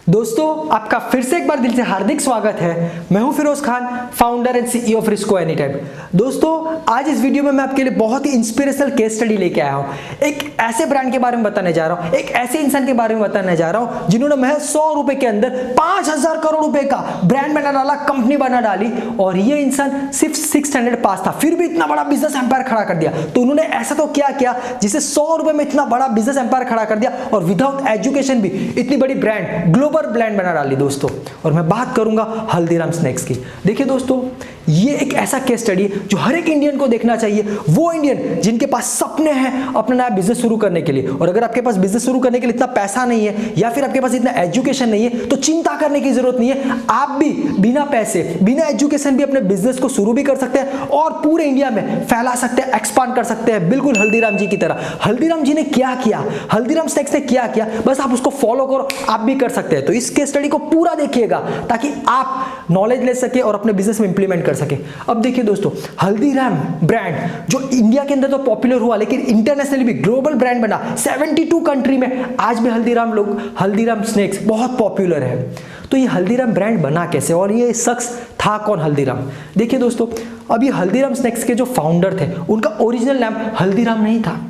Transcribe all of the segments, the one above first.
दोस्तों आपका फिर से एक बार दिल से हार्दिक स्वागत है। मैं हूं Feroz Khan, founder and CEO of Risko any time. दोस्तों आज इस वीडियो में मैं आपके लिए बहुत ही इंस्पिरेशनल केस स्टडी लेके आया हूं। एक ऐसे ब्रांड के बारे में बताने जा रहा हूं, एक ऐसे इंसान के बारे में बताने जा रहा हूं जिन्होंने महज 100 रुपए के अंदर 5000 करोड़ रुपए का ब्रांड बना डाला, कंपनी बना डाली। और ये इंसान सिर्फ 6 स्टैंडर्ड पास था, फिर भी इतना बड़ा बिजनेस एम्पायर खड़ा कर दिया। तो उन्होंने ऐसा तो क्या किया जिसे 100 रुपए में इतना बड़ा बिजनेस एम्पायर खड़ा कर दिया और विदाउट एजुकेशन भी इतनी बड़ी ब्रांड, ग्लोबल ब्रांड बना डाली दोस्तों। और मैं बात करूंगा हल्दीराम स्नैक्स की। देखिए दोस्तों, ये एक ऐसा केस स्टडी है जो हर एक इंडियन को देखना चाहिए। वो इंडियन जिनके पास सपने हैं अपना नया बिजनेस शुरू करने के लिए, और अगर आपके पास बिजनेस शुरू करने के लिए इतना पैसा नहीं है या फिर आपके पास इतना एजुकेशन नहीं है तो चिंता करने की जरूरत नहीं है। आप भी बिना पैसे, बिना एजुकेशन भी अपने बिजनेस को शुरू भी कर सकते हैं और पूरे इंडिया में फैला सकते हैं, एक्सपांड कर सकते हैं, बिल्कुल हल्दीराम जी की तरह। हल्दीराम जी ने क्या किया, हल्दीराम स्नैक्स ने क्या किया, बस आप उसको फॉलो करो, आप भी कर सकते हैं। तो इस केस स्टडी को पूरा देखिएगा ताकि आप नॉलेज ले सके और अपने बिजनेस में इंप्लीमेंट कर सके। अब देखिए दोस्तों, हल्दीराम ब्रांड जो इंडिया के अंदर तो पॉपुलर हुआ लेकिन इंटरनेशनली भी ग्लोबल ब्रांड बना। 72 कंट्री में आज भी हल्दीराम स्नैक्स बहुत पॉपुलर है। तो ये हल्दीराम ब्रांड बना कैसे और ये शख्स था कौन हल्दीराम? देखिए दोस्तों, अब ये हल्दीराम स्नैक्स के जो फाउंडर थे उनका ओरिजिनल नाम हल्दीराम नहीं था,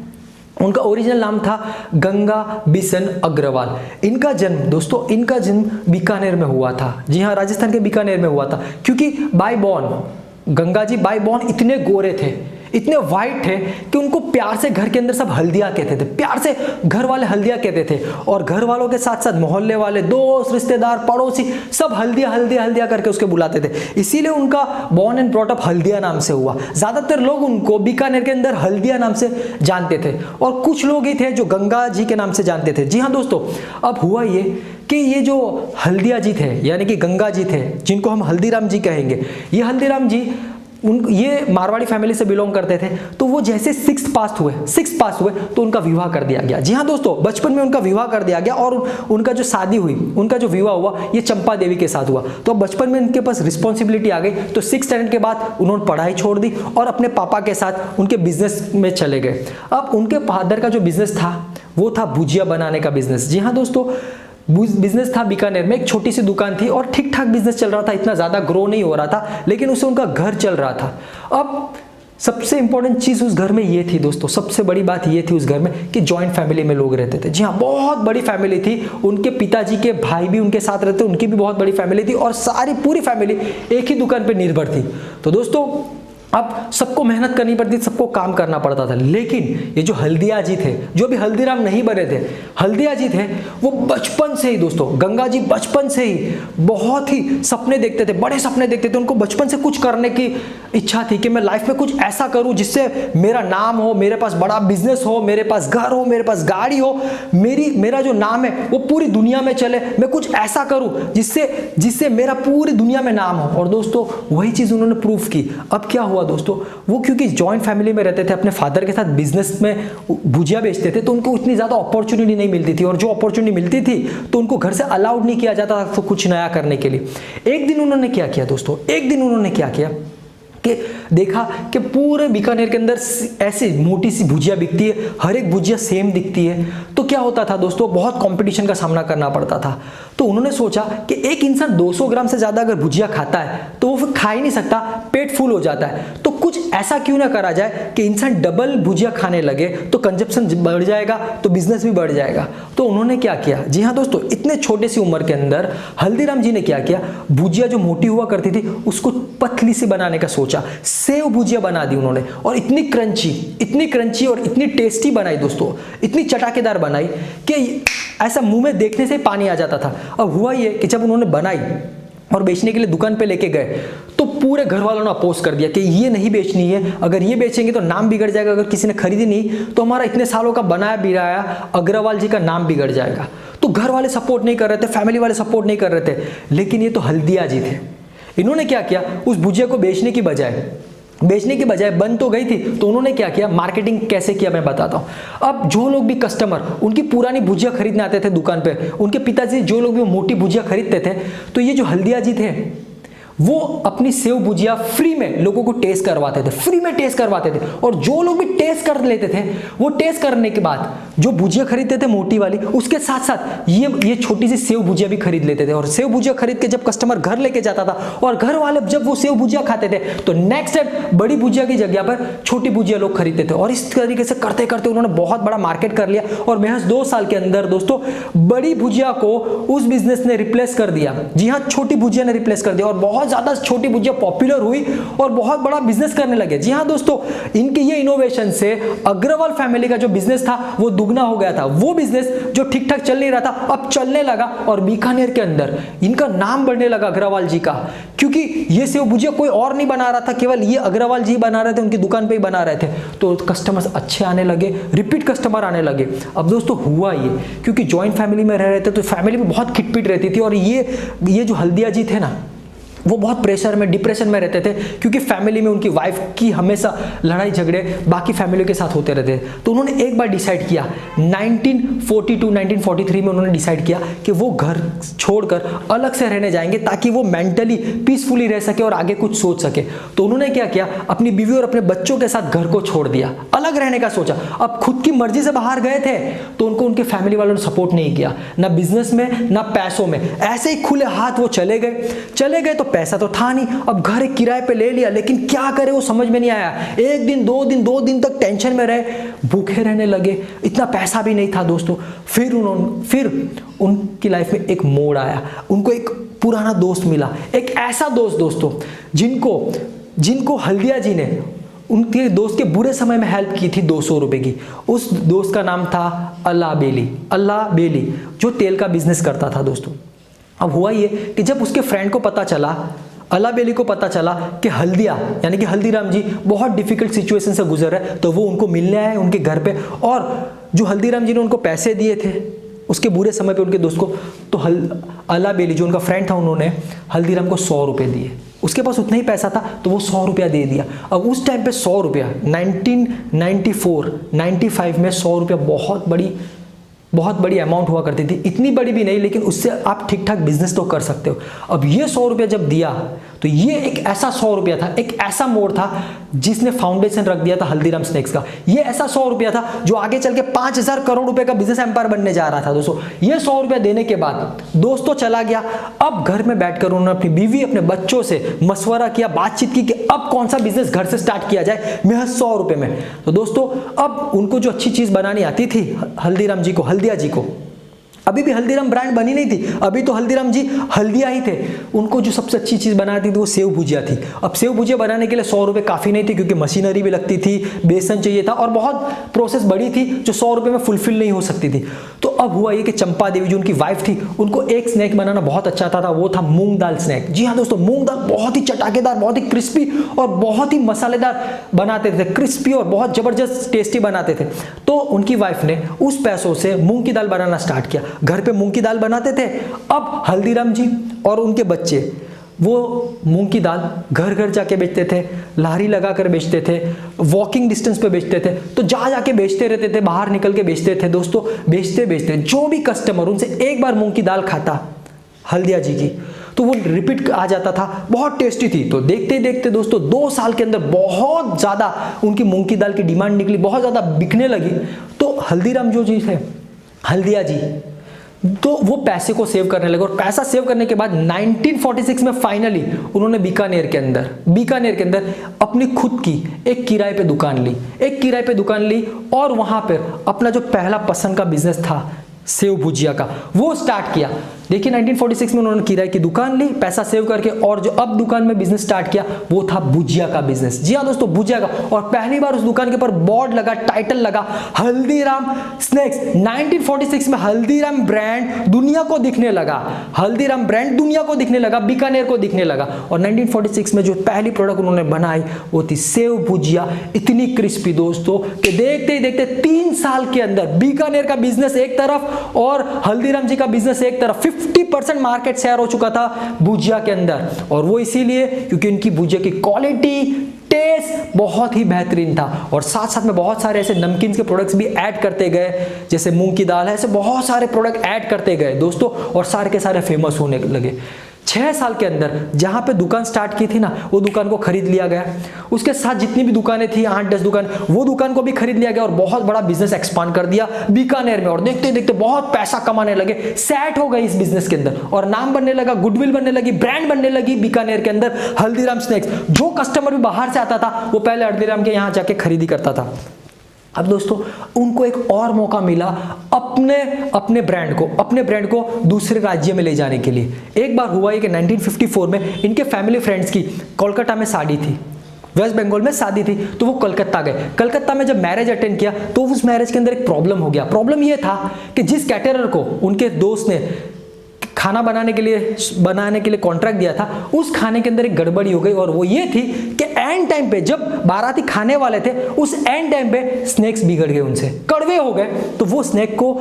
उनका ओरिजिनल नाम था गंगा बिशन अग्रवाल। इनका जन्म बीकानेर में हुआ था। जी हाँ, राजस्थान के बीकानेर में हुआ था। क्योंकि bye born Ganga ji bye born इतने गोरे थे, इतने वाइट थे कि उनको प्यार से घर के अंदर सब हल्दिया कहते थे, प्यार से घर वाले हल्दिया कहते थे। और घर वालों के साथ साथ मोहल्ले वाले, दोस्त, रिश्तेदार, पड़ोसी सब हल्दिया हल्दिया हल्दिया करके उसके बुलाते थे। इसीलिए उनका born and brought up Haldia नाम से हुआ। ज्यादातर लोग उनको बीकानेर के अंदर हल्दिया नाम से जानते थे और कुछ लोग ही थे जो गंगा जी के नाम से जानते थे। जी हाँ दोस्तों, अब हुआ ये कि ये जो हल्दिया जी थे यानी कि गंगा जी थे, जिनको हम हल्दीराम जी कहेंगे, ये हल्दीराम जी ये मारवाड़ी फैमिली से बिलोंग करते थे। तो वो जैसे 6th पास हुए तो उनका विवाह कर दिया गया। जी हाँ दोस्तों, बचपन में उनका विवाह कर दिया गया और उनका जो शादी हुई, उनका जो विवाह हुआ ये चंपा देवी के साथ हुआ। तो बचपन में उनके पास रिस्पॉन्सिबिलिटी आ गई। तो 6th स्टैंडर्ड के बाद उन्होंने पढ़ाई छोड़ दी और अपने पापा के साथ उनके बिजनेस में चले गए। अब उनके फादर का जो बिजनेस था वो था भुजिया बनाने का बिजनेस। जी हाँ दोस्तों, बिजनेस था बीकानेर में, एक छोटी सी दुकान थी और ठीक ठाक बिजनेस चल रहा था, इतना ज्यादा ग्रो नहीं हो रहा था, लेकिन उससे उनका घर चल रहा था। अब सबसे इंपॉर्टेंट चीज उस घर में ये थी दोस्तों, सबसे बड़ी बात ये थी उस घर में कि जॉइंट फैमिली में लोग रहते थे। जी हाँ, बहुत बड़ी फैमिली थी। उनके पिताजी के भाई भी उनके साथ रहते, उनकी भी बहुत बड़ी फैमिली थी और सारी पूरी फैमिली एक ही दुकान पर निर्भर थी। तो दोस्तों अब सबको मेहनत करनी पड़ती, सबको काम करना पड़ता था। लेकिन ये जो हल्दिया जी थे, जो भी हल्दीराम नहीं बने थे, हल्दिया जी थे, वो बचपन से ही दोस्तों, गंगा जी बचपन से ही बहुत ही सपने देखते थे, बड़े सपने देखते थे। उनको बचपन से कुछ करने की इच्छा थी कि मैं लाइफ में कुछ ऐसा करूं जिससे मेरा नाम हो, मेरे पास बड़ा बिजनेस हो, मेरे पास घर हो, मेरे पास गाड़ी हो, मेरा जो नाम है वो पूरी दुनिया में चले। मैं कुछ ऐसा करूं जिससे मेरा पूरी दुनिया में नाम हो। और दोस्तों वही चीज उन्होंने प्रूफ की। अब क्या हुआ दोस्तों, वो क्योंकि जॉइंट फैमिली में रहते थे, अपने फादर के साथ बिजनेस में भुजिया बेचते थे, तो उनको इतनी ज्यादा अपॉर्चुनिटी नहीं मिलती थी। और जो अपॉर्चुनिटी मिलती थी तो उनको घर से अलाउड नहीं किया जाता था तो कुछ नया करने के लिए। एक दिन उन्होंने क्या किया दोस्तों, कि देखा कि पूरे बीकानेर के अंदर ऐसी मोटी सी भुजिया बिकती है, हर एक भुजिया सेम दिखती है। तो क्या होता था दोस्तों, बहुत कंपटीशन का सामना करना पड़ता था। तो उन्होंने सोचा कि एक इंसान 200 ग्राम से ज्यादा अगर भुजिया खाता है तो वो फिर खा ही नहीं सकता, पेट फुल हो जाता है। तो कुछ ऐसा क्यों ना करा जाए कि इंसान डबल भुजिया खाने लगे तो कंजप्शन बढ़ जाएगा, तो बिजनेस भी बढ़ जाएगा। तो उन्होंने क्या किया, जी हाँ दोस्तों, इतने छोटे सी उम्र के अंदर हल्दीराम जी ने क्या किया, भुजिया जो मोटी हुआ करती थी उसको पतली सी बनाने का सोचा। सेव भुजिया बना दी उन्होंने और इतनी क्रंची और इतनी टेस्टी बनाई दोस्तों, इतनी चटाकेदार बनाई कि ऐसा मुंह में देखने से पानी आ जाता था। अब हुआ ये कि जब उन्होंने बनाई और बेचने के लिए दुकान पे लेके गए तो पूरे घर वालों ने अपोज कर दिया कि ये नहीं बेचनी है, अगर ये बेचेंगे तो नाम बिगड़ जाएगा, अगर किसी ने खरीदी नहीं तो हमारा इतने सालों का बनाया बिराया अग्रवाल जी का नाम बिगड़ जाएगा। तो घर वाले सपोर्ट नहीं कर रहे थे, फैमिली वाले सपोर्ट नहीं कर रहे थे। लेकिन ये तो हल्दिया जी थे, इन्होंने क्या किया, उस भुजिया को बेचने की बजाय बन तो गई थी, तो उन्होंने क्या किया, मार्केटिंग कैसे किया मैं बताता हूं। अब जो लोग भी कस्टमर उनकी पुरानी भुजिया खरीदने आते थे दुकान पे, उनके पिताजी जो लोग भी मोटी भुजिया खरीदते थे, तो ये जो हल्दिया जी थे वो अपनी सेव भुजिया फ्री में लोगों को टेस्ट करवाते थे, फ्री में टेस्ट करवाते थे। और जो लोग भी टेस्ट कर लेते थे, वो टेस्ट करने के बाद जो भुजिया खरीदते थे मोटी वाली, उसके साथ साथ ये छोटी सी सेव भुजिया भी खरीद लेते थे। और सेव भुजिया खरीद के जब कस्टमर घर लेके जाता था और घर वाले जब वो सेव भुजिया खाते थे, तो नेक्स्ट टाइम बड़ी भुजिया की जगह पर छोटी भुजिया लोग खरीदते थे। और इस तरीके से करते करते उन्होंने बहुत बड़ा मार्केट कर लिया। और महज 2 साल के अंदर दोस्तों बड़ी भुजिया को उस बिजनेस ने रिप्लेस कर दिया। जी हाँ, छोटी भुजिया ने रिप्लेस कर दिया और बहुत ज्यादा छोटी भुजिया पॉपुलर हुई और बहुत बड़ा बिजनेस करने लगे। जी हाँ दोस्तों, इनके ये इनोवेशन से अग्रवाल फैमिली का जो बिजनेस था वो दुगना हो गया था। वो बिजनेस जो ठीक ठाक चल नहीं रहा था, अब चलने लगा और बीकानेर के अंदर इनका नाम बढ़ने लगा अग्रवाल जी का, क्योंकि ये सेव भुजिया कोई और नहीं बना रहा था, केवल ये अग्रवाल जी बना रहे थे, उनकी दुकान पे ही बना रहे थे। तो कस्टमर्स अच्छे आने लगे, रिपीट कस्टमर आने लगे। अब दोस्तों हुआ ये, क्योंकि जॉइंट फैमिली में रह रहे थे तो फैमिली में बहुत खिटपिट रहती थी। और ये जो हल्दिया जी थे ना, वो बहुत प्रेशर में, डिप्रेशन में रहते थे, क्योंकि फैमिली में उनकी वाइफ की हमेशा लड़ाई झगड़े बाकी फैमिली के साथ होते रहते। तो उन्होंने एक बार डिसाइड किया 1942-1943 में उन्होंने डिसाइड किया कि वो घर छोड़कर अलग से रहने जाएंगे, ताकि वो मेंटली पीसफुली रह सके और आगे कुछ सोच सके। तो उन्होंने क्या किया, अपनी बीवी और अपने बच्चों के साथ घर को छोड़ दिया, अलग रहने का सोचा। अब खुद की मर्जी से बाहर गए थे तो उनको उनके फैमिली वालों ने सपोर्ट नहीं किया, ना बिजनेस में ना पैसों में। ऐसे ही खुले हाथ वो चले गए। तो पैसा तो था नहीं, अब घर किराए पे ले लिया, लेकिन क्या करे वो समझ में नहीं आया। एक दिन दो दिन तक टेंशन में रहे, भूखे रहने लगे, इतना पैसा भी नहीं था दोस्तों। फिर उनकी लाइफ में एक मोड़ आया, उनको एक पुराना दोस्त मिला, एक ऐसा दोस्त दोस्तों जिनको हल्दिया जी ने उनके दोस्त के बुरे समय में हेल्प की थी 200 रुपए की। उस दोस्त का नाम था अल्लाह बेली, जो तेल का बिजनेस करता था दोस्तों। अब हुआ ये कि जब उसके फ्रेंड को पता चला, अल्लाह बेली को पता चला कि हल्दिया यानी कि हल्दीराम जी बहुत डिफिकल्ट सिचुएशन से गुजर रहे, तो वो उनको मिलने आए उनके घर पे। और जो हल्दीराम जी ने उनको पैसे दिए थे उसके बुरे समय पे उनके दोस्त को, तो अल्लाह बेली जो उनका फ्रेंड था, उन्होंने हल्दीराम को 100 रुपये दिए। उसके पास उतना ही पैसा था तो वो 100 रुपया दे दिया। अब उस टाइम पे 100 रुपया 1994-95 में 100 रुपया बहुत बड़ी अमाउंट हुआ करती थी। इतनी बड़ी भी नहीं, लेकिन उससे आप ठीक ठाक बिजनेस तो कर सकते हो। अब ये 100 रुपया जब दिया तो ये एक ऐसा 100 रुपया था, एक ऐसा मोड़ था जिसने फाउंडेशन रख दिया था हल्दीराम स्नैक्स का। ये ऐसा 100 रुपया था जो आगे चल के 5000 करोड़ रुपए का बिजनेस एम्पायर बनने जा रहा था दोस्तों। ये 100 रुपया देने के बाद दोस्त तो चला गया। अब घर में बैठकर उन्होंने अपनी बीवी अपने बच्चों से मशवरा किया, बातचीत की कि अब कौन सा बिजनेस घर से स्टार्ट किया जाए महज 100 रुपए में। तो दोस्तों अब उनको जो अच्छी चीज बनानी आती थी हल्दीराम जी को, हल्दिया जी को, अभी भी हल्दीराम ब्रांड बनी नहीं थी, अभी तो हल्दीराम जी हल्दिया ही थे। उनको जो सबसे अच्छी चीज़ बनाती थी वो सेव भुजिया थी। अब सेव भुजिया बनाने के लिए 100 रुपये काफ़ी नहीं थे, क्योंकि मशीनरी भी लगती थी, बेसन चाहिए था और बहुत प्रोसेस बड़ी थी जो 100 रुपये में फुलफिल नहीं हो सकती थी। तो अब हुआ ये कि चंपा देवी जो उनकी वाइफ थी, उनको एक स्नैक बनाना बहुत अच्छा आता था, वो था मूंग दाल स्नैक। जी हाँ दोस्तों, मूंग दाल बहुत ही चटाकेदार, बहुत ही क्रिस्पी और बहुत ही मसालेदार बनाते थे, क्रिस्पी और बहुत जबरदस्त टेस्टी बनाते थे। तो उनकी वाइफ ने उस पैसों से मूंग की दाल बनाना स्टार्ट किया। घर पे मूंग की दाल बनाते थे। अब हल्दीराम जी और उनके बच्चे वो मूंग की दाल घर घर जाके बेचते थे, लारी लगाकर बेचते थे, वॉकिंग डिस्टेंस पे बेचते थे। तो जाके बेचते रहते थे, बाहर निकल के बेचते थे दोस्तों। बेचते जो भी कस्टमर उनसे एक बार मूंग की दाल खाता हल्दिया जी की, तो वो रिपीट आ जाता था, बहुत टेस्टी थी। तो देखते ही देखते दोस्तों 2 साल के अंदर बहुत ज़्यादा उनकी मूंग की दाल की डिमांड निकली, बहुत ज़्यादा बिकने लगी। तो हल्दीराम जो जी थे, हल्दिया जी, तो वो पैसे को सेव करने लगे। और पैसा सेव करने के बाद 1946 में फाइनली उन्होंने बीकानेर के अंदर अपनी खुद की एक किराए पे दुकान ली और वहां पर अपना जो पहला पसंद का बिजनेस था सेव भुजिया का, वो स्टार्ट किया। देखिए 1946 में उन्होंने किराए की दुकान ली पैसा सेव करके, और जो अब दुकान में बिजनेस स्टार्ट किया वो था भुजिया का बिजनेस। जी हाँ दोस्तों, भुजिया का। और पहली बार उस दुकान के ऊपर बोर्ड लगा, टाइटल लगा, हल्दीराम स्नैक्स। 1946 में हल्दीराम ब्रांड दुनिया को दिखने लगा, बीकानेर को दिखने लगा। और 1946 में जो पहली प्रोडक्ट उन्होंने बनाई वो थी सेव भुजिया। इतनी क्रिस्पी दोस्तों कि देखते ही देखते 3 साल के अंदर बीकानेर का बिजनेस एक तरफ और हल्दीराम जी का बिजनेस एक तरफ, 50% मार्केट शेयर हो चुका था भुजिया के अंदर। और वो इसीलिए क्योंकि इनकी भुजिया की क्वालिटी, टेस्ट बहुत ही बेहतरीन था। और साथ साथ में बहुत सारे ऐसे नमकीन के प्रोडक्ट्स भी ऐड करते गए, जैसे मूंग की दाल है, ऐसे बहुत सारे प्रोडक्ट ऐड करते गए दोस्तों, और सारे के सारे फेमस होने लगे। 6 साल के अंदर जहां पे दुकान स्टार्ट की थी ना, वो दुकान को खरीद लिया गया। उसके साथ जितनी भी दुकानें थी, 8-10 दुकान, वो दुकान को भी खरीद लिया गया और बहुत बड़ा बिजनेस एक्सपांड कर दिया बीकानेर में। और देखते देखते बहुत पैसा कमाने लगे, सेट हो गए इस बिजनेस के अंदर और नाम बनने लगा, गुडविल बनने लगी, ब्रांड बनने लगी बीकानेर के अंदर हल्दीराम स्नैक्स। जो कस्टमर भी बाहर से आता था वो पहले हल्दीराम के यहाँ जाके खरीदी करता था। अब दोस्तों उनको एक और मौका मिला अपने ब्रांड को दूसरे राज्य में ले जाने के लिए। एक बार हुआ है कि 1954 में इनके फैमिली फ्रेंड्स की कोलकाता में शादी थी, वेस्ट बंगाल में शादी थी, तो वो कलकत्ता गए। कलकत्ता में जब मैरिज अटेंड किया तो उस मैरिज के अंदर एक प्रॉब्लम हो गया। प्रॉब्लम ये था कि जिस कैटरर को उनके दोस्त ने खाना बनाने के लिए कॉन्ट्रैक्ट दिया था, उस खाने के अंदर एक गड़बड़ी हो गई। और वो ये थी कि एंड टाइम पे जब बाराती खाने वाले थे, उस एंड टाइम पे स्नैक्स बिगड़ गए, उनसे कड़वे हो गए, तो वो स्नैक को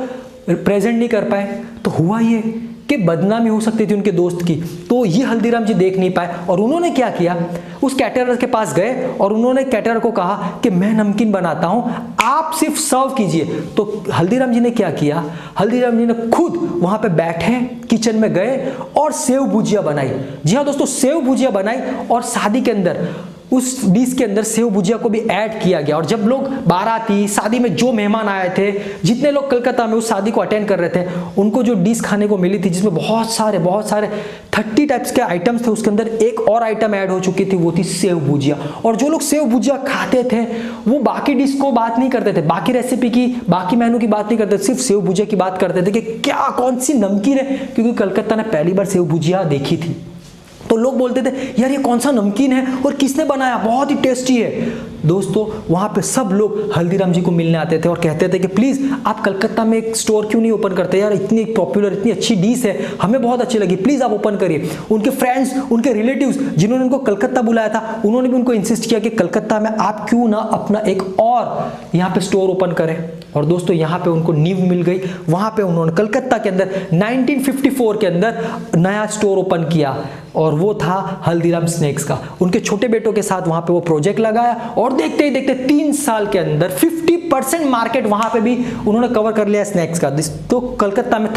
प्रेजेंट नहीं कर पाए। तो हुआ ये कि बदनामी हो सकती थी उनके दोस्त की, तो ये हल्दीराम जी देख नहीं पाए। और उन्होंने क्या किया, उस कैटरर के पास गए और उन्होंने कैटरर को कहा कि मैं नमकीन बनाता हूं, आप सिर्फ सर्व कीजिए। तो हल्दीराम जी ने क्या किया, हल्दीराम जी ने खुद वहां पे बैठे, किचन में गए और सेव भुजिया बनाई। जी हाँ दोस्तों, सेव भुजिया बनाई और शादी के अंदर उस डिश के अंदर सेव भुजिया को भी ऐड किया गया। और जब लोग बाराती शादी में जो मेहमान आए थे, जितने लोग कलकत्ता में उस शादी को अटेंड कर रहे थे, उनको जो डिश खाने को मिली थी जिसमें बहुत सारे 30 टाइप्स के आइटम्स थे, उसके अंदर एक और आइटम ऐड हो चुकी थी, वो थी सेव भुजिया। और जो लोग सेव भुजिया खाते थे वो बाकी डिश को बात नहीं करते थे, बाकी रेसिपी की, बाकी मेनू की बात नहीं करते, सिर्फ सेव भुजिया की बात करते थे कि क्या कौन सी नमकीन है, क्योंकि कलकत्ता ने पहली बार सेव भुजिया देखी थी। तो लोग बोलते थे यार ये कौन सा नमकीन है और किसने बनाया, बहुत ही टेस्टी है। दोस्तों वहां पे सब लोग हल्दीराम जी को मिलने आते थे और कहते थे कि प्लीज आप कलकत्ता में एक स्टोर क्यों नहीं ओपन करते यार, इतनी पॉपुलर, इतनी अच्छी डिश है, हमें बहुत अच्छी लगी, प्लीज आप ओपन करिए। उनके फ्रेंड्स, उनके रिलेटिव्स जिन्होंने उनको कलकत्ता बुलाया था, उन्होंने भी उनको इंसिस्ट किया कि कलकत्ता में आप क्यों ना अपना एक और यहाँ पे स्टोर ओपन करें। और दोस्तों यहाँ पे उनको नींव मिल गई। वहां पे उन्होंने कलकत्ता के अंदर 1954 के अंदर नया स्टोर ओपन किया और वो था हल्दीराम स्नैक्स का। उनके छोटे बेटों के साथ वहां पे वो प्रोजेक्ट लगाया और देखते ही देखते 3 साल के अंदर 50% मार्केट वहां पे भी उन्होंने कवर कर लिया स्नैक्स का। तो कलकत्ता में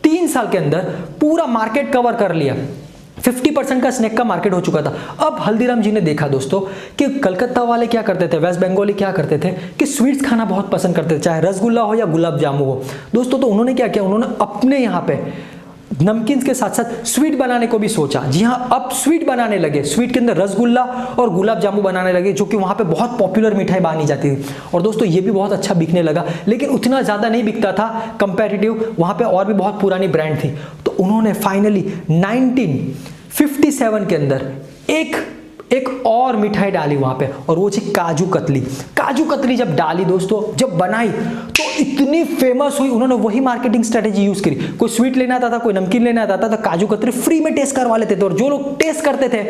3 साल के अंदर पूरा मार्केट कवर कर लिया, 50% का स्नैक का मार्केट हो चुका था। अब हल्दीराम जी ने देखा दोस्तों कि कलकत्ता वाले क्या करते थे, वेस्ट बंगाली क्या करते थे कि स्वीट्स खाना बहुत पसंद करते थे, चाहे रसगुल्ला हो या गुलाब जामुन हो। दोस्तों तो उन्होंने क्या किया, उन्होंने अपने यहाँ पे नमकीन के साथ साथ स्वीट बनाने को भी सोचा। जी हाँ, अब स्वीट बनाने लगे, स्वीट के अंदर रसगुल्ला और गुलाब जामुन बनाने लगे, जो कि वहाँ पे बहुत पॉपुलर मिठाई मानी जाती थी। और दोस्तों ये भी बहुत अच्छा बिकने लगा, लेकिन उतना ज़्यादा नहीं बिकता था कंपैरेटिव, वहाँ पे और भी बहुत पुरानी ब्रांड थी। तो उन्होंने फाइनली 1957 के अंदर एक और मिठाई डाली वहां पे, और वो थी काजू कतली। काजू कतली जब डाली दोस्तों, जब बनाई तो इतनी फेमस हुई, उन्होंने वही मार्केटिंग स्ट्रेटेजी यूज करी। कोई स्वीट लेना आता था, कोई नमकीन लेना आता था, तो काजू कतली फ्री में टेस्ट करवा लेते थे। और जो लोग टेस्ट करते थे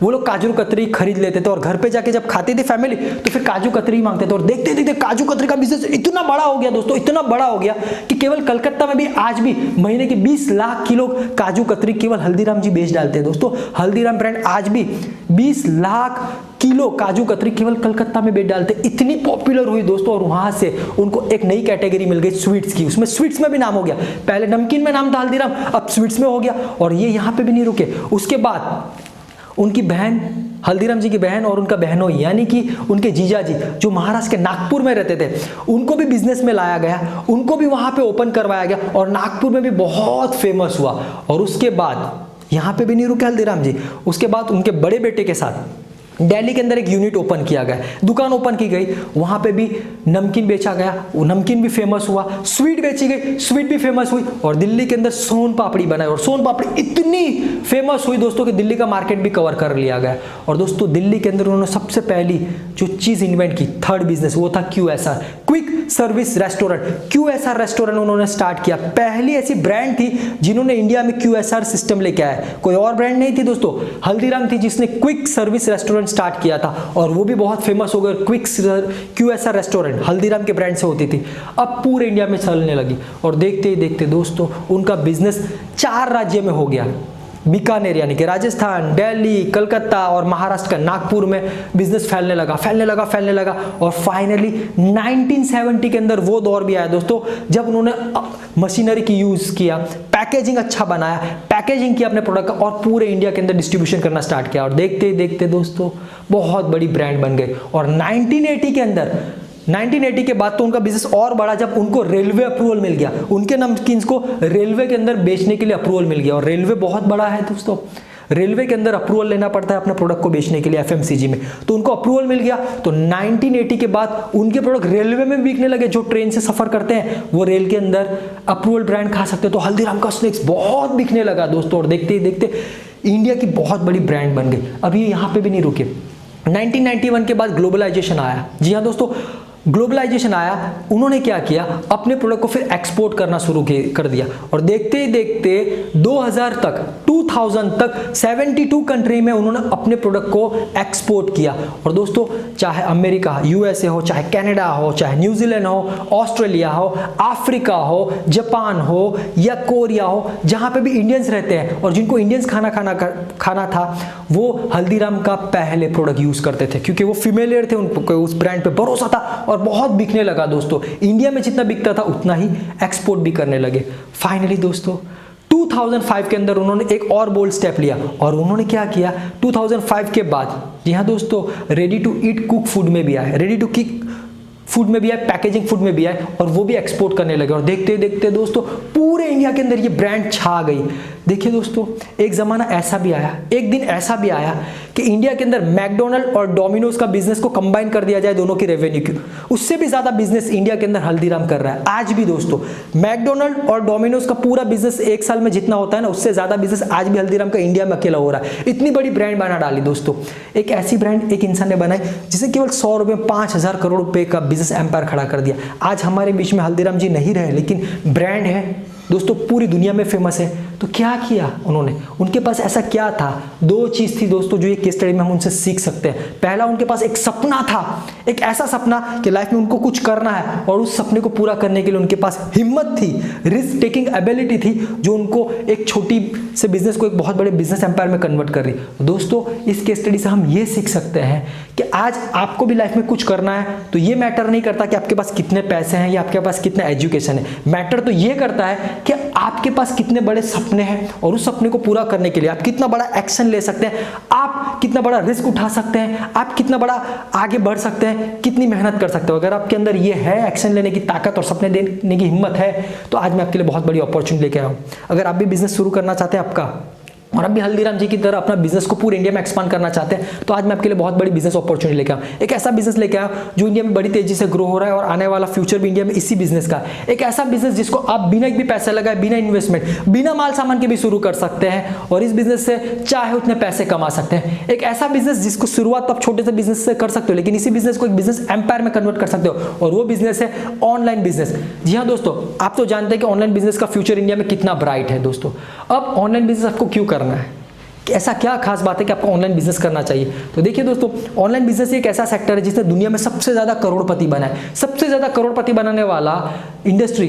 वो लोग काजू कतली खरीद लेते थे और घर पे जाके जब खाती थी फैमिली तो फिर काजू कतली मांगते थे। और देखते देखते काजू कतली का बिजनेस इतना बड़ा हो गया दोस्तों, इतना बड़ा हो गया कि केवल कलकत्ता में भी आज भी महीने के 20 लाख किलो काजू कतली केवल हल्दीराम जी बेच डालते हैं। दोस्तों हल्दीराम ब्रांड आज भी 20 लाख किलो काजू कतरी केवल कलकत्ता में बेच डालते, इतनी पॉपुलर हुई दोस्तों। और वहां से उनको एक नई कैटेगरी मिल गई स्वीट्स की, उसमें स्वीट्स में भी नाम हो गया। पहले नमकीन में नाम था हल्दीराम, अब स्वीट्स में हो गया। और ये यहां पे भी नहीं रुके, उसके बाद उनकी बहन, हल्दीराम जी की बहन और उनका बहनोई यानी कि उनके जीजा जी जो महाराष्ट्र के नागपुर में रहते थे, उनको भी बिजनेस में लाया गया, उनको भी वहां पे ओपन करवाया गया और नागपुर में भी बहुत फेमस हुआ। और उसके बाद यहां पे भी नहीं रुके हल्दीराम जी, उसके बाद उनके बड़े बेटे के साथ दिल्ली के अंदर एक यूनिट ओपन किया गया, दुकान ओपन की गई, वहां पे भी नमकीन बेचा गया, वो नमकीन भी फेमस हुआ, स्वीट बेची गई, स्वीट भी फेमस हुई। और दिल्ली के अंदर सोन पापड़ी बनाई और सोन पापड़ी इतनी फेमस हुई दोस्तों कि दिल्ली का मार्केट भी कवर कर लिया गया। और दोस्तों दिल्ली के अंदर उन्होंने सबसे पहली जो चीज इन्वेंट की, थर्ड बिजनेस, वो था QSR, quick service restaurant. QSR restaurant उन्होंने स्टार्ट किया, पहली ऐसी ब्रांड थी जिन्होंने इंडिया में QSR सिस्टम लेके आया। कोई और ब्रांड नहीं थी दोस्तों, हल्दीराम थी जिसने क्विक सर्विस रेस्टोरेंट स्टार्ट किया था और वो भी बहुत फेमस हो गया। क्विक QSR रेस्टोरेंट हल्दीराम के ब्रांड से होती थी, अब पूरे इंडिया में चलने लगी। और देखते ही देखते दोस्तों उनका बिजनेस 4 राज्य में हो गया, बीकानेर यानी कि राजस्थान, दिल्ली, कलकत्ता और महाराष्ट्र का नागपुर में बिजनेस फैलने लगा और फाइनली 1970 के अंदर वो दौर भी आया दोस्तों जब उन्होंने मशीनरी की यूज किया, पैकेजिंग अच्छा बनाया, पैकेजिंग किया अपने प्रोडक्ट का और पूरे इंडिया के अंदर डिस्ट्रीब्यूशन करना स्टार्ट किया और देखते ही देखते दोस्तों बहुत बड़ी ब्रांड बन गई। और 1980 के बाद तो उनका बिजनेस और बढ़ा जब उनको रेलवे अप्रूवल मिल गया, उनके नमकीन्स को रेलवे के अंदर बेचने के लिए अप्रूवल मिल गया। और रेलवे बहुत बड़ा है दोस्तों, रेलवे के अंदर अप्रूवल लेना पड़ता है अपने प्रोडक्ट को बेचने के लिए एफएमसीजी में, तो उनको अप्रूवल मिल गया। तो 1980 के बाद उनके प्रोडक्ट रेलवे में बिकने लगे। जो ट्रेन से सफर करते हैं वो रेल के अंदर अप्रूवल ब्रांड खा सकते हैं। तो हल्दीराम का स्नैक्स बहुत बिकने लगा दोस्तों और देखते ही देखते इंडिया की बहुत बड़ी ब्रांड बन गई। अभी यहाँ पे भी नहीं रुके, 1991 के बाद ग्लोबलाइजेशन आया। जी हाँ दोस्तों, ग्लोबलाइजेशन आया, उन्होंने क्या किया, अपने प्रोडक्ट को फिर एक्सपोर्ट करना शुरू कर दिया और देखते ही देखते 2000 तक 72 कंट्री में उन्होंने अपने प्रोडक्ट को एक्सपोर्ट किया। और दोस्तों चाहे अमेरिका, यूएसए हो, चाहे कनाडा हो, चाहे न्यूजीलैंड हो, ऑस्ट्रेलिया हो, अफ्रीका हो, जापान हो या कोरिया हो, जहां पे भी इंडियंस रहते हैं और जिनको इंडियंस खाना था वो हल्दीराम का पहले प्रोडक्ट यूज करते थे क्योंकि वो फेमिलियर थे, उनको उस ब्रांड पे भरोसा था और बहुत बिकने लगा दोस्तों। इंडिया में जितना बिकता था उतना ही एक्सपोर्ट भी करने लगे। फाइनली दोस्तों 2005 के अंदर उन्होंने एक और बोल्ड स्टेप लिया और उन्होंने क्या किया, 2005 के बाद, जी हाँ दोस्तों, ready to eat cook food में भी आए, रेडी टू कुक फूड में भी आए, पैकेजिंग फूड में भी आए और वो भी एक्सपोर्ट करने लगे। और देखते देखते दोस्तों पूरे इंडिया के अंदर ये ब्रांड छा गई। देखिए दोस्तों, एक ज़माना ऐसा भी आया, एक दिन ऐसा भी आया कि इंडिया के अंदर मैकडोनल्ड और डोमिनोज का बिजनेस को कंबाइन कर दिया जाए, दोनों की रेवेन्यू की, उससे भी ज़्यादा बिजनेस इंडिया के अंदर हल्दीराम कर रहा है। आज भी दोस्तों मैकडोनल्ड और डोमिनोज का पूरा बिजनेस एक साल में जितना होता है ना, उससे ज़्यादा बिजनेस आज भी हल्दीराम का इंडिया में अकेला हो रहा है। इतनी बड़ी ब्रांड बना डाली दोस्तों। एक ऐसी ब्रांड एक इंसान ने बनाई जिसे केवल 100 रुपये 5000 करोड़ रुपए का बिजनेस एम्पायर खड़ा कर दिया। आज हमारे बीच में हल्दीराम जी नहीं रहे, लेकिन ब्रांड है दोस्तों, पूरी दुनिया में फेमस है। तो क्या किया उन्होंने, उनके पास ऐसा क्या था, दो चीज थी दोस्तों जो ये केस स्टडी में हम उनसे सीख सकते हैं। पहला, उनके पास एक सपना था, एक ऐसा सपना कि लाइफ में उनको कुछ करना है और उस सपने को पूरा करने के लिए उनके पास हिम्मत थी, रिस्क टेकिंग एबिलिटी थी, जो उनको एक छोटी से बिजनेस को एक बहुत बड़े बिजनेस एम्पायर में कन्वर्ट कर रही। दोस्तों इस केस स्टडी से हम ये सीख सकते हैं कि आज आपको भी लाइफ में कुछ करना है तो ये मैटर नहीं करता कि आपके पास कितने पैसे हैं या आपके पास कितना एजुकेशन है, मैटर तो ये करता है कि आपके पास कितने बड़े सपने हैं और उस सपने को पूरा करने के लिए आप कितना बड़ा एक्शन ले सकते हैं, आप कितना बड़ा रिस्क उठा सकते हैं, आप कितना बड़ा आगे बढ़ सकते हैं, कितनी मेहनत कर सकते हो। अगर आपके अंदर ये है एक्शन लेने की ताकत और सपने देने की हिम्मत है तो आज मैं आपके लिए बहुत बड़ी अपॉर्चुनिटी लेके आया हूं। अगर आप भी बिजनेस शुरू करना चाहते हैं आपका और आप भी हल्दीराम जी की तरह अपना बिजनेस को पूरे इंडिया में एक्सपांड करना चाहते हैं तो आज मैं आपके लिए बहुत बड़ी बिजनेस अपॉर्चुनिटी लेके आया। एक ऐसा बिजनेस लेके आया जो इंडिया में बड़ी तेजी से ग्रो हो रहा है और आने वाला फ्यूचर भी इंडिया में इसी बिजनेस का है। एक ऐसा बिजनेस जिसको आप बिना एक भी पैसा लगाए, बिना इन्वेस्टमेंट, बिना माल सामान के भी शुरू कर सकते हैं और इस बिजनेस से चाहे उतने पैसे कमा सकते हैं। एक ऐसा बिजनेस जिसको शुरुआत आप छोटे से बिजनेस से कर सकते हो लेकिन इसी बिजनेस को एक बिजनेस एम्पायर में कन्वर्ट कर सकते हो और वो बिजनेस है ऑनलाइन बिजनेस। जी हाँ दोस्तों, आप तो जानते हैं कि ऑनलाइन बिजनेस का फ्यूचर इंडिया में कितना ब्राइट है दोस्तों। अब ऑनलाइन बिजनेस आपको क्यों करना है, ऐसा क्या खास बात है कि आपको ऑनलाइन बिजनेस करना चाहिए। तो देखिए दोस्तों, ऑनलाइन बिजनेस एक ऐसा सेक्टर है जिसने दुनिया में सबसे ज्यादा करोड़पति बना है। सबसे ज्यादा करोड़पति बनाने वाला इंडस्ट्री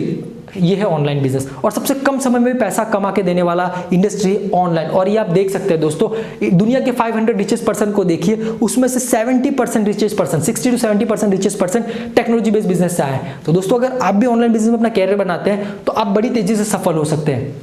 ये है ऑनलाइन बिजनेस और सबसे कम समय में भी पैसा कमा के देने वाला इंडस्ट्री ऑनलाइन। और ये आप देख सकते हैं दोस्तों, दुनिया के 500 रिचेस्ट पर्सन को देखिए, उसमें से 70% richest person, 60 to 70% richest person technology based business से आए हैं। तो दोस्तों अगर आप भी ऑनलाइन बिजनेस में अपना कैरियर बनाते हैं तो आप बड़ी तेजी से सफल हो सकते हैं।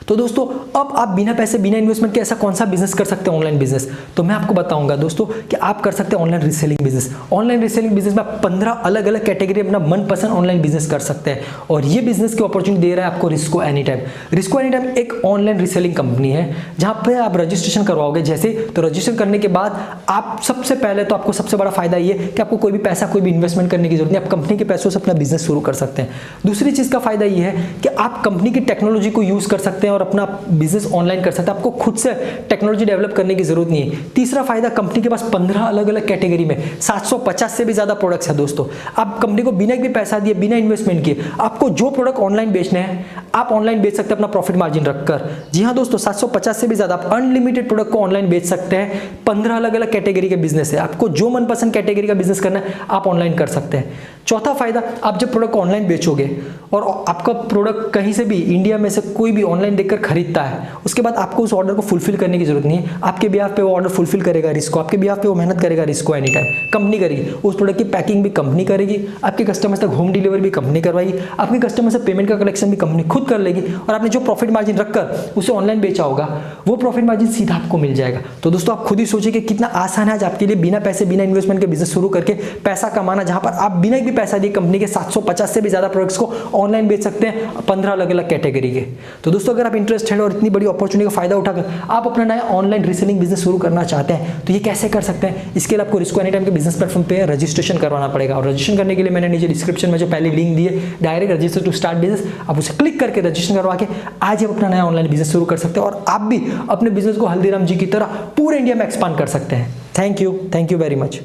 तो दोस्तों अब आप बिना पैसे, बिना इन्वेस्टमेंट के ऐसा कौन सा बिजनेस कर सकते हैं ऑनलाइन बिजनेस, तो मैं आपको बताऊंगा दोस्तों कि आप कर सकते हैं online reselling business. Online reselling business में आप 15 अलग अलग कैटेगरी अपना मनपसंद ऑनलाइन बिजनेस कर सकते हैं और ये बिजनेस की अपॉर्चुनिटी दे रहा है आपको रिस्को एनी टाइम। रिस्को एनी टाइम एक ऑनलाइन रीसेलिंग कंपनी है जहां पे आप रजिस्ट्रेशन करवाओगे जैसे, तो रजिस्ट्रेशन करने के बाद आप सबसे पहले तो आपको सबसे बड़ा फायदा ये कि आपको कोई भी पैसा, कोई भी इन्वेस्टमेंट करने की जरूरत नहीं, आप कंपनी के पैसों से अपना बिजनेस शुरू कर सकते हैं। दूसरी चीज का फायदा ये है कि आप कंपनी की टेक्नोलॉजी को यूज कर सकते हैं और अपना बिजनेस ऑनलाइन कर सकते हैं, आपको खुद से टेक्नोलॉजी डेवलप करने की जरूरत नहीं है। तीसरा फायदा, कंपनी के पास 15 अलग अलग कैटेगरी में 750 से भी ज्यादा प्रोडक्ट्स है दोस्तों। आप कंपनी को बिना भी पैसा दिए, बिना इन्वेस्टमेंट किए, आपको जो प्रोडक्ट ऑनलाइन बेचने हैं आप ऑनलाइन बेच सकते हैं अपना प्रॉफिट मार्जिन रखकर। जी हाँ दोस्तों, 750 से भी ज्यादा आप अनलिमिटेड प्रोडक्ट को ऑनलाइन बेच सकते हैं। 15 अलग अलग कैटेगरी के बिजनेस है, आपको जो मनपसंद कैटेगरी का बिजनेस करना है आप ऑनलाइन कर सकते हैं। चौथा फायदा, आप जब प्रोडक्ट ऑनलाइन बेचोगे और आपका प्रोडक्ट कहीं से भी इंडिया में से कोई भी ऑनलाइन देखकर खरीदता है, उसके बाद आपको उस ऑर्डर को फुलफिल करने की जरूरत नहीं है। आपके बिहाफ पे वो ऑर्डर फुलफिल करेगा रिस्क को, आपके बिहाफ पे वो मेहनत करेगा रिस्क को एनी टाइम। कंपनी करेगी उस प्रोडक्ट की पैकिंग भी कंपनी करेगी, आपके कस्टमर्स तक होम डिलीवरी भी कंपनी करवाएगी, आपके कस्टमर से पेमेंट का कलेक्शन भी कंपनी खुद कर लेगी, और आपने जो प्रॉफिट मार्जिन रखकर उसे ऑनलाइन बेचा होगा वो प्रॉफिट मार्जिन सीधा आपको मिल जाएगा। तो दोस्तों आप खुद ही सोचिए कि कितना आसान है आज आपके लिए बिना पैसे बिना इन्वेस्टमेंट के बिजनेस शुरू करके पैसा कमाना, जहां पर आप बिना भी पैसा दिए कंपनी के 750 से भी ज्यादा प्रोडक्ट्स को ऑनलाइन बेच सकते हैं 15 अलग अलग कैटेगरी के। तो दोस्तों अगर आप इंटरेस्टेड और इतनी बड़ी अपॉर्चुनिटी का फायदा उठाकर आप अपना नया ऑनलाइन रीसेलिंग बिजनेस शुरू करना चाहते हैं तो ये कैसे कर सकते हैं? इसके लिए आपको रिस्को एनीटाइम के बिजनेस प्लेटफॉर्म पे रजिस्ट्रेशन करवाना पड़ेगा, और रजिस्ट्रेशन करने के लिए मैंने नीचे डिस्क्रिप्शन में जो पहले लिंक दिए direct register to start business, आप उसे क्लिक करके रजिस्ट्रेशन करवा के आज आप अपना नया ऑनलाइन बिजनेस शुरू कर सकते हैं और आप भी अपने बिजनेस को हल्दीराम जी की तरह पूरे इंडिया में एक्सपांड कर सकते हैं। Thank you very much.